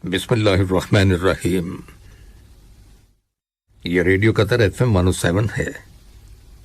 بسم اللہ الرحمن الرحیم۔ یہ ریڈیو قطر FM 107 ہے۔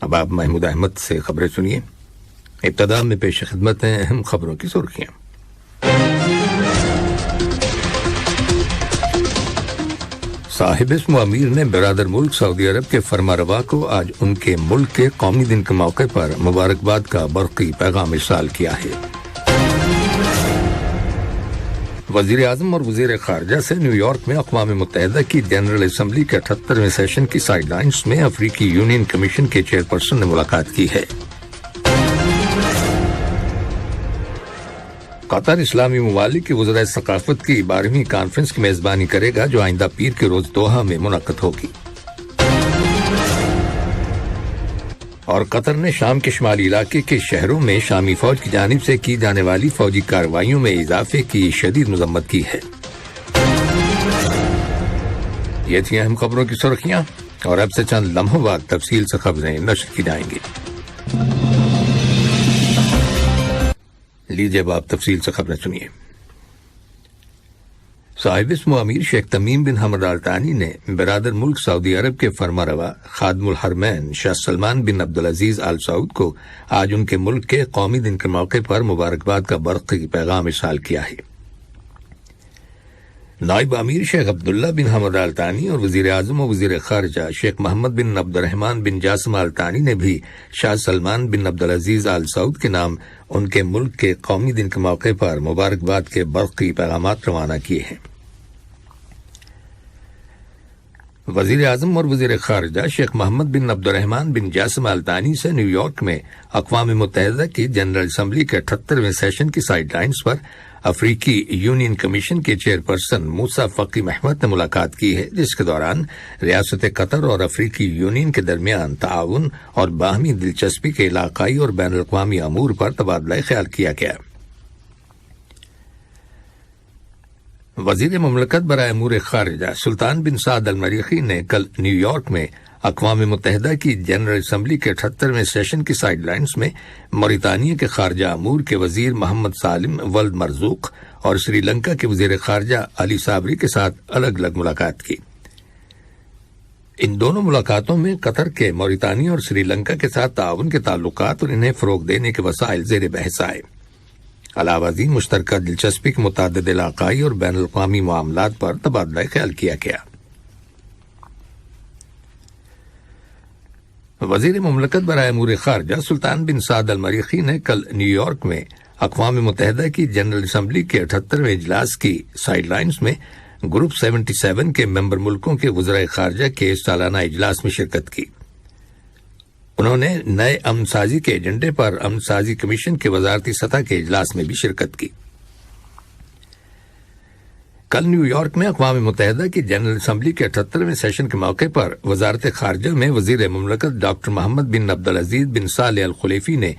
اب آپ محمود احمد سے خبریں سنیے۔ ابتدا میں پیش خدمت ہیں اہم خبروں کی سرخیاں۔ صاحب اسم امیر نے برادر ملک سعودی عرب کے فرمانروا کو آج ان کے ملک کے قومی دن کے موقع پر مبارکباد کا برقی پیغام ارسال کیا ہے۔ وزیر اعظم اور وزیر خارجہ سے نیو یارک میں اقوام متحدہ کی جنرل اسمبلی کے 78ویں سیشن کی سائیڈ لائنز میں افریقی یونین کمیشن کے چیئرپرسن نے ملاقات کی ہے۔ قطر اسلامی ممالک کے وزرائے ثقافت کی 12ویں کانفرنس کی میزبانی کرے گا جو آئندہ پیر کے روز دوحہ میں منعقد ہوگی۔ اور قطر نے شام کے شمالی علاقے کے شہروں میں شامی فوج کی جانب سے کی جانے والی فوجی کارروائیوں میں اضافے کی شدید مذمت کی ہے۔ یہ تھیں اہم خبروں کی سرخیاں، اور اب سے چند لمحوں بعد تفصیل سے خبریں نشر کی جائیں گی۔ لیجیے اب آپ تفصیل سے خبریں سنیے۔ صاحب اسم امیر شیخ تمیم بن حمد آل ثانی نے برادر ملک سعودی عرب کے فرمانروا خادم الحرمین شاہ سلمان بن عبدالعزیز آل سعود کو آج ان کے ملک کے قومی دن کے موقع پر مبارکباد کا برقی پیغام ارسال کیا ہے۔ نائب امیر شیخ عبداللہ بن حمد آل ثانی اور وزیر اعظم و وزیر خارجہ شیخ محمد بن عبد الرحمن بن جاسم آل ثانی نے بھی شاہ سلمان بن عبدالعزیز آل سعود کے نام ان کے ملک کے قومی دن کے موقع پر مبارکباد کے برقی پیغامات روانہ کیے ہیں۔ وزیر اعظم اور وزیر خارجہ شیخ محمد بن عبد الرحمن بن جاسم آل ثانی سے نیو یارک میں اقوام متحدہ کی جنرل اسمبلی کے 78ویں سیشن کی سائیڈ لائنز پر افریقی یونین کمیشن کے چیئرپرسن موسیٰ فقی محمد نے ملاقات کی ہے، جس کے دوران ریاست قطر اور افریقی یونین کے درمیان تعاون اور باہمی دلچسپی کے علاقائی اور بین الاقوامی امور پر تبادلہ خیال کیا گیا۔ وزیر مملکت برائے امور خارجہ سلطان بن سعد المریخی نے کل نیو یارک میں اقوام متحدہ کی جنرل اسمبلی کے 78ویں سیشن کی سائیڈ لائنز میں موریتانیہ کے خارجہ امور کے وزیر محمد سالم ولد مرزوق اور سری لنکا کے وزیر خارجہ علی صابری کے ساتھ الگ الگ ملاقات کی۔ ان دونوں ملاقاتوں میں قطر کے موریتانیہ اور سری لنکا کے ساتھ تعاون کے تعلقات اور انہیں فروغ دینے کے وسائل زیر بحث آئے۔ علاوہ ازیں مشترکہ دلچسپی کے متعدد علاقائی اور بین الاقوامی معاملات پر تبادلہ خیال کیا گیا۔ وزیر مملکت برائے امور خارجہ سلطان بن سعد المریخی نے کل نیو یارک میں اقوام متحدہ کی جنرل اسمبلی کے 78ویں اجلاس کی سائیڈ لائنز میں گروپ 77 کے ممبر ملکوں کے وزرائے خارجہ کے سالانہ اجلاس میں شرکت کی۔ انہوں نے نئے امن سازی کے ایجنڈے پر امن سازی کمیشن کے وزارتی سطح کے اجلاس میں بھی شرکت کی۔ کل نیو یارک میں اقوام متحدہ کی جنرل اسمبلی کے 78ویں سیشن کے موقع پر وزارت خارجہ میں وزیر مملکت ڈاکٹر محمد بن عبدالعزیز بن صالح الخلیفی نے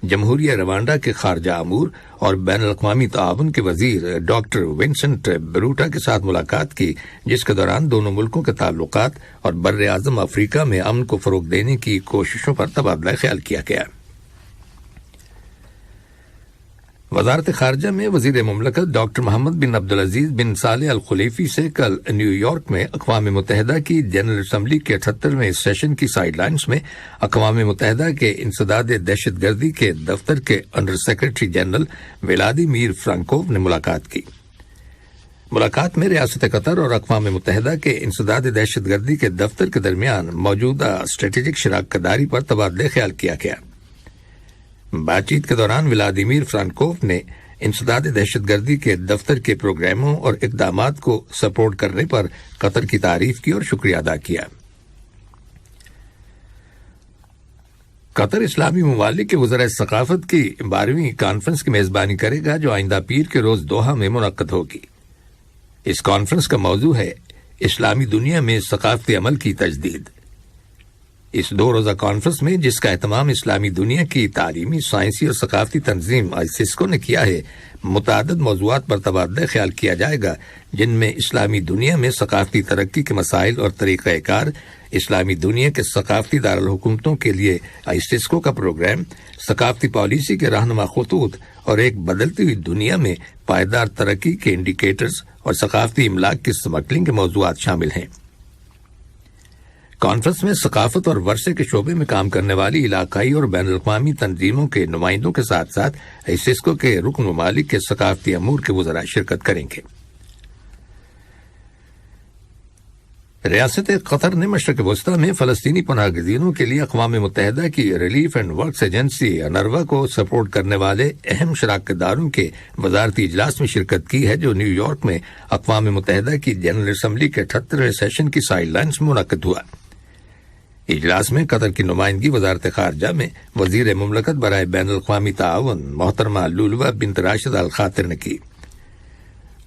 جمہوریہ روانڈا کے خارجہ امور اور بین الاقوامی تعاون کے وزیر ڈاکٹر ونسنٹ بروٹا کے ساتھ ملاقات کی، جس کے دوران دونوں ملکوں کے تعلقات اور بر اعظم افریقہ میں امن کو فروغ دینے کی کوششوں پر تبادلہ خیال کیا گیا۔ وزارت خارجہ میں وزیر مملکت ڈاکٹر محمد بن عبدالعزیز بن صالح الخلیفی سے کل نیو یارک میں اقوام متحدہ کی جنرل اسمبلی کے 78ویں سیشن کی سائیڈ لائنز میں اقوام متحدہ کے انسداد دہشت گردی کے دفتر کے انڈر سیکرٹری جنرل ولادیمیر فرانکوف نے ملاقات کی۔ ملاقات میں ریاست قطر اور اقوام متحدہ کے انسداد دہشت گردی کے دفتر کے درمیان موجودہ اسٹریٹجک شراکت داری پر تبادلہ خیال کیا گیا۔ بات چیت کے دوران ولادیمیر فرانکوف نے انسداد دہشت گردی کے دفتر کے پروگراموں اور اقدامات کو سپورٹ کرنے پر قطر کی تعریف کی اور شکریہ ادا کیا۔ قطر اسلامی ممالک کے وزرائے ثقافت کی 12ویں کانفرنس کی میزبانی کرے گا جو آئندہ پیر کے روز دوحہ میں منعقد ہوگی۔ اس کانفرنس کا موضوع ہے اسلامی دنیا میں ثقافتی عمل کی تجدید۔ اس 2 روزہ کانفرنس میں، جس کا اہتمام اسلامی دنیا کی تعلیمی، سائنسی اور ثقافتی تنظیم آئسیسکو نے کیا ہے، متعدد موضوعات پر تبادلہ خیال کیا جائے گا، جن میں اسلامی دنیا میں ثقافتی ترقی کے مسائل اور طریقہ کار، اسلامی دنیا کے ثقافتی دارالحکومتوں کے لیے آئسیسکو کا پروگرام، ثقافتی پالیسی کے رہنما خطوط اور ایک بدلتی ہوئی دنیا میں پائیدار ترقی کے انڈیکیٹرز اور ثقافتی املاک کی اسمگلنگ کے موضوعات شامل ہیں۔ کانفرنس میں ثقافت اور ورثے کے شعبے میں کام کرنے والی علاقائی اور بین الاقوامی تنظیموں کے نمائندوں کے ساتھ ساتھ آئسیسکو کے رکن ممالک کے ثقافتی امور کے وزراء شرکت کریں گے۔ ریاست قطر نے مشرق وسطی میں فلسطینی پناہ گزینوں کے لیے اقوام متحدہ کی ریلیف اینڈ ورکس ایجنسی انروا کو سپورٹ کرنے والے اہم شراکت داروں کے وزارتی اجلاس میں شرکت کی ہے، جو نیو یارک میں اقوام متحدہ کی جنرل اسمبلی کے 78ویں سیشن کی سائیڈ لائنز میں منعقد ہوا۔ اجلاس میں قطر کی نمائندگی وزارت خارجہ میں وزیر مملکت برائے بین الاقوامی تعاون محترمہ لولوا بنت راشد الخاطر نے کی۔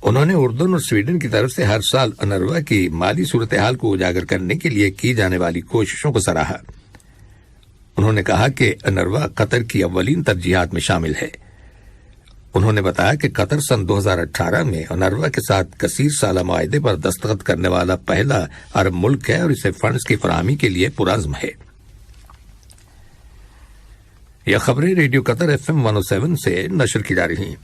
انہوں نے اردن اور سویڈن کی طرف سے ہر سال انروا کی مالی صورتحال کو اجاگر کرنے کے لیے کی جانے والی کوششوں کو سراہا۔ انہوں نے کہا کہ انروا قطر کی اولین ترجیحات میں شامل ہے۔ انہوں نے بتایا کہ قطر سن 2018 میں انروا کے ساتھ کثیر سالہ معاہدے پر دستخط کرنے والا پہلا عرب ملک ہے اور اسے فنڈز کی فراہمی کے لیے پرعزم ہے۔ یہ خبریں ریڈیو قطر FM 107 سے نشر کی جا رہی ہیں۔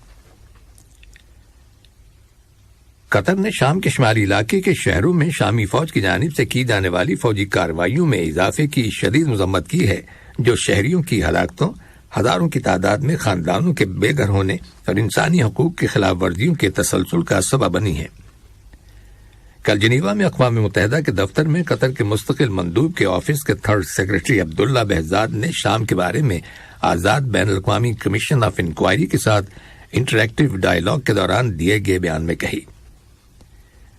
قطر نے شام کے شمالی علاقے کے شہروں میں شامی فوج کی جانب سے کی جانے والی فوجی کارروائیوں میں اضافے کی شدید مذمت کی ہے، جو شہریوں کی ہلاکتوں، ہزاروں کی تعداد میں خاندانوں کے بے گھر ہونے اور انسانی حقوق کی خلاف ورزیوں کے تسلسل کا سبب بنی ہے۔ کل جنیوا میں اقوام متحدہ کے دفتر میں قطر کے مستقل مندوب کے آفس کے تھرڈ سیکرٹری عبداللہ بہزاد نے شام کے بارے میں آزاد بین الاقوامی کمیشن آف انکوائری کے ساتھ انٹریکٹیو ڈائیلاگ کے دوران دیے گئے بیان میں کہی۔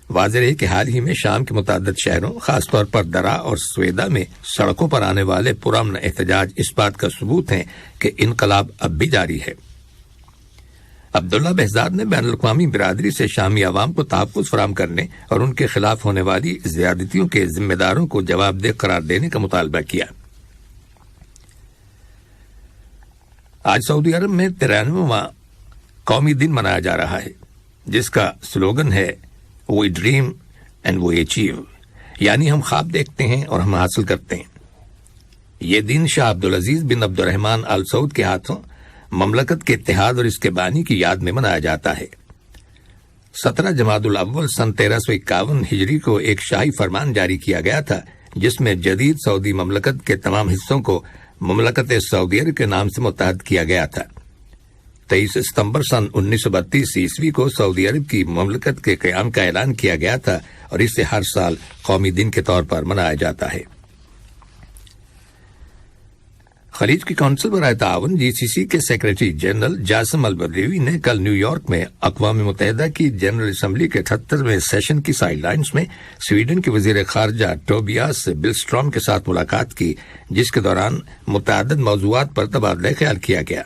واضح ہے کہ حال ہی میں شام کے متعدد شہروں، خاص طور پر درا اور سویدا میں سڑکوں پر آنے والے پرامن احتجاج اس بات کا ثبوت ہیں کہ انقلاب اب بھی جاری ہے۔ عبداللہ بہزاد نے بین الاقوامی برادری سے شامی عوام کو تحفظ فراہم کرنے اور ان کے خلاف ہونے والی زیادتیوں کے ذمہ داروں کو جواب دہ قرار دینے کا مطالبہ کیا۔ آج سعودی عرب میں 93واں قومی دن منایا جا رہا ہے، جس کا سلوگن ہے وی ڈریم اینڈ وی اچیو، یعنی ہم خواب دیکھتے ہیں اور ہم حاصل کرتے ہیں۔ یہ دن شاہ عبدالعزیز بن عبد الرحمن آل سعود کے ہاتھوں مملکت کے اتحاد اور اس کے بانی کی یاد میں منایا جاتا ہے۔ 17 جمادی الاول سن 1351 ہجری کو ایک شاہی فرمان جاری کیا گیا تھا، جس میں جدید سعودی مملکت کے تمام حصوں کو مملکت سعودی عرب کے نام سے متحد کیا گیا تھا۔ 23 ستمبر سن 1932 عیسوی کو سعودی عرب کی مملکت کے قیام کا اعلان کیا گیا تھا اور اسے ہر سال قومی دن کے طور پر منایا جاتا ہے۔ خلیج کی کونسل برائے تعاون GCC کے سیکرٹری جنرل جاسم البدیوی نے کل نیو یارک میں اقوام متحدہ کی جنرل اسمبلی کے 78ویں سیشن کی سائیڈ لائنز میں سویڈن کے وزیر خارجہ ٹوبیاس بلسٹروم کے ساتھ ملاقات کی، جس کے دوران متعدد موضوعات پر تبادلہ خیال کیا گیا۔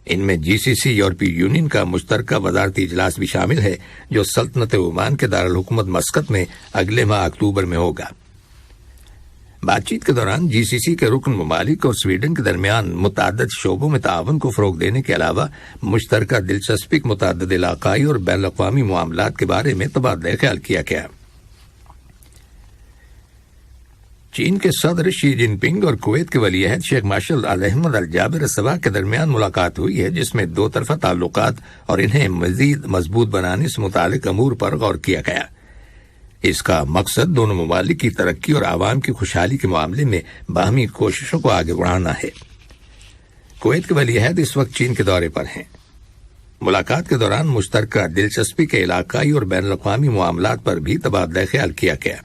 ان میں GCC یورپی یونین کا مشترکہ وزارتی اجلاس بھی شامل ہے، جو سلطنت عمان کے دارالحکومت مسقط میں اگلے ماہ اکتوبر میں ہوگا۔ بات چیت کے دوران GCC کے رکن ممالک اور سویڈن کے درمیان متعدد شعبوں میں تعاون کو فروغ دینے کے علاوہ مشترکہ دلچسپی کے متعدد علاقائی اور بین الاقوامی معاملات کے بارے میں تبادلہ خیال کیا گیا۔ چین کے صدر شی جن پنگ اور کویت کے ولی عہد شیخ ماشل احمد الجابر الصباح کے درمیان ملاقات ہوئی ہے، جس میں دو طرفہ تعلقات اور انہیں مزید مضبوط بنانے سے متعلق امور پر غور کیا گیا۔ اس کا مقصد دونوں ممالک کی ترقی اور عوام کی خوشحالی کے معاملے میں باہمی کوششوں کو آگے بڑھانا ہے۔ کویت کے ولی عہد اس وقت چین کے دورے پر ہیں۔ ملاقات کے دوران مشترکہ دلچسپی کے علاقائی اور بین الاقوامی معاملات پر بھی تبادلہ خیال کیا گیا۔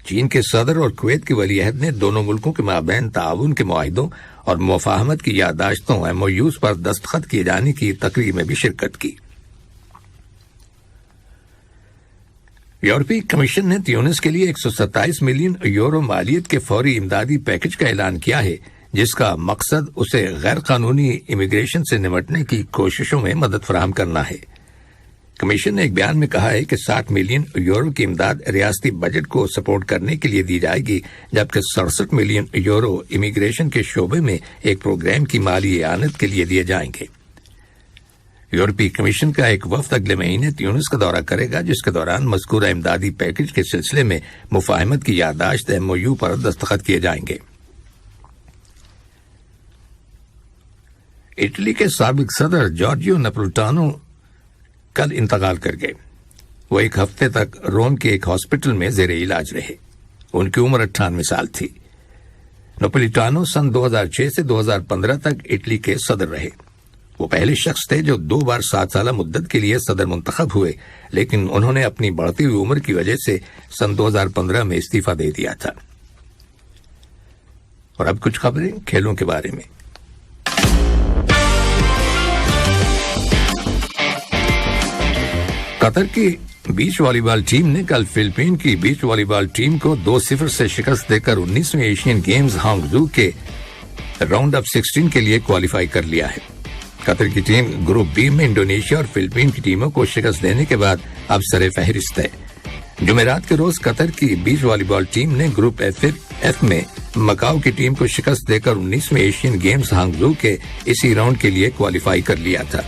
چین کے صدر اور کویت کے ولی عہد نے دونوں ملکوں کے مابین تعاون کے معاہدوں اور مفاہمت کی یادداشتوں MOUs پر دستخط کیے جانے کی تقریب میں بھی شرکت کی۔ یورپی کمیشن نے تیونس کے لیے 127 ملین یورو مالیت کے فوری امدادی پیکج کا اعلان کیا ہے، جس کا مقصد اسے غیر قانونی امیگریشن سے نمٹنے کی کوششوں میں مدد فراہم کرنا ہے۔ کمیشن نے ایک بیان میں کہا ہے کہ 60 ملین یورو کی امداد ریاستی بجٹ کو سپورٹ کرنے کے لیے دی جائے گی، جبکہ 67 ملین یورو امیگریشن کے شعبے میں ایک پروگرام کی مالی اعانت کے لیے دیے جائیں گے۔ یورپی کمیشن کا ایک وفد اگلے مہینے تیونس کا دورہ کرے گا، جس کے دوران مذکورہ امدادی پیکج کے سلسلے میں مفاہمت کی یادداشت MOU پر دستخط کیے جائیں گے۔ اٹلی کے سابق صدر جارجیو نپولٹانو کل انتقال کر گئے۔ وہ ایک ہفتے تک روم کے ایک ہاسپٹل میں زیر علاج رہے۔ ان کی عمر 98 سال تھی۔ نپولیٹانو سن 2006 سے 2015 تک اٹلی کے صدر رہے۔ وہ پہلے شخص تھے جو 2 بار 7 سالہ مدت کے لیے صدر منتخب ہوئے، لیکن انہوں نے اپنی بڑھتی ہوئی عمر کی وجہ سے سن 2015 میں استعفی دے دیا تھا۔ اور اب کچھ خبریں کھیلوں کے بارے میں۔ قطر کی بیچ والی بال ٹیم نے کل فلپین کی بیچ والی بال ٹیم کو 2-0 سے شکست دے کر 19ویں ایشین گیمز ہانگزو کے راؤنڈ اپ 16 کے لیے کوالیفائی کر لیا ہے۔ قطر کی ٹیم گروپ بی میں انڈونیشیا اور فلپین کی ٹیموں کو شکست دینے کے بعد اب سر فہرست ہے۔ جمعرات کے روز قطر کی بیچ والی بال ٹیم نے گروپ ایف میں مکاؤ کی ٹیم کو شکست دے کر 19ویں ایشین گیمز ہانگزو کے اسی راؤنڈ کے لیے کوالیفائی کر لیا تھا۔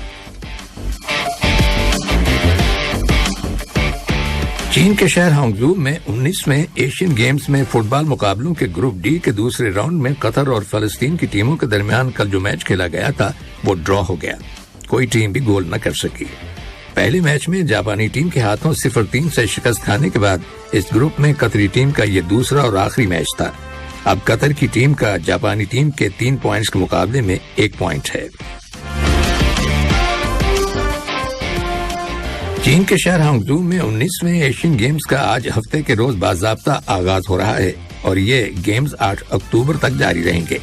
چین کے شہر ہانگزو میں 19ویں ایشین گیمز میں فٹ بال مقابلوں کے گروپ ڈی کے دوسرے راؤنڈ میں قطر اور فلسطین کی ٹیموں کے درمیان کل جو میچ کھیلا گیا تھا وہ ڈرا ہو گیا۔ کوئی ٹیم بھی گول نہ کر سکی۔ پہلے میچ میں جاپانی ٹیم کے ہاتھوں 0-3 سے شکست کھانے کے بعد اس گروپ میں قطری ٹیم کا یہ دوسرا اور آخری میچ تھا۔ اب قطر کی ٹیم کا جاپانی ٹیم کے 3 پوائنٹس کے مقابلے میں 1 پوائنٹ ہے۔ چین کے شہر ہانگزو میں 19ویں ایشین گیمز کا آج ہفتے کے روز باضابطہ آغاز ہو رہا ہے اور یہ گیمز 8 اکتوبر تک جاری رہیں گے۔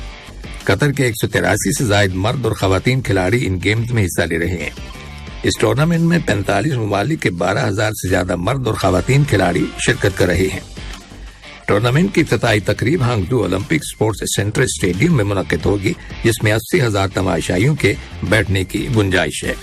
قطر کے 183 سے زائد مرد اور خواتین کھلاڑی ان گیمز میں حصہ لے رہے ہیں۔ اس ٹورنامنٹ میں 45 ممالک کے 12,000 سے زیادہ مرد اور خواتین کھلاڑی شرکت کر رہے ہیں۔ ٹورنامنٹ کی افتتاحی تقریب ہانگزو اولمپک سپورٹس سینٹر اسٹیڈیم میں منعقد ہوگی، جس میں 80,000 تماشائیوں کے بیٹھنے کی گنجائش ہے۔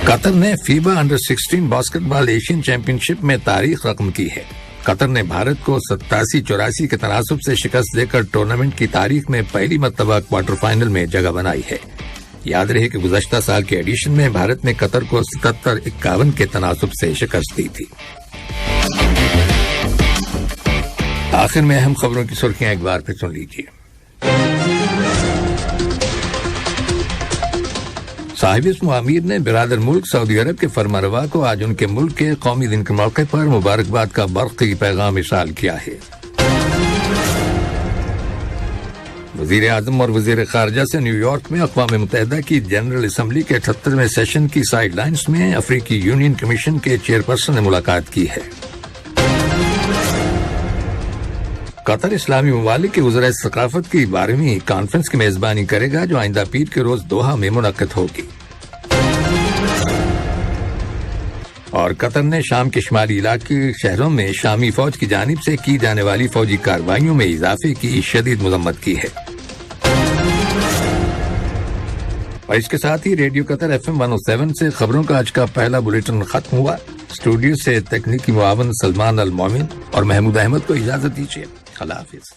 قطر نے فیبا انڈر 16 باسکٹ بال ایشین چیمپئن شپ میں تاریخ رقم کی ہے۔ قطر نے بھارت کو 87-84 کے تناسب سے شکست دے کر ٹورنامنٹ کی تاریخ میں پہلی مرتبہ کوارٹر فائنل میں جگہ بنائی ہے۔ یاد رہے کہ گزشتہ سال کے ایڈیشن میں بھارت نے قطر کو 77-51 کے تناسب سے شکست دی تھی۔ آخر میں اہم خبروں کی سرخیاں ایک بار پھر سن لیجیے۔ صاحب اسم امیر نے برادر ملک سعودی عرب کے فرمانروا کو آج ان کے ملک کے قومی دن کے موقع پر مبارکباد کا برقی پیغام ارسال کیا ہے۔ وزیر اعظم اور وزیر خارجہ سے نیو یارک میں اقوام متحدہ کی جنرل اسمبلی کے 78ویں سیشن کی سائیڈ لائنز میں افریقی یونین کمیشن کے چیئرپرسن نے ملاقات کی ہے۔ قطر اسلامی ممالک کے وزرائے ثقافت کی 12ویں کانفرنس کی میزبانی کرے گا، جو آئندہ پیر کے روز دوحہ میں منعقد ہوگی۔ اور قطر نے شام کے شمالی علاقے شہروں میں شامی فوج کی جانب سے کی جانے والی فوجی کارروائیوں میں اضافے کی شدید مذمت کی ہے۔ اور اس کے ساتھ ہی ریڈیو قطر FM 107 سے خبروں کا آج کا پہلا بلیٹن ختم ہوا۔ اسٹوڈیو سے تکنیکی معاون سلمان المومن اور محمود احمد کو اجازت دیجیے۔ اللہ حافظ۔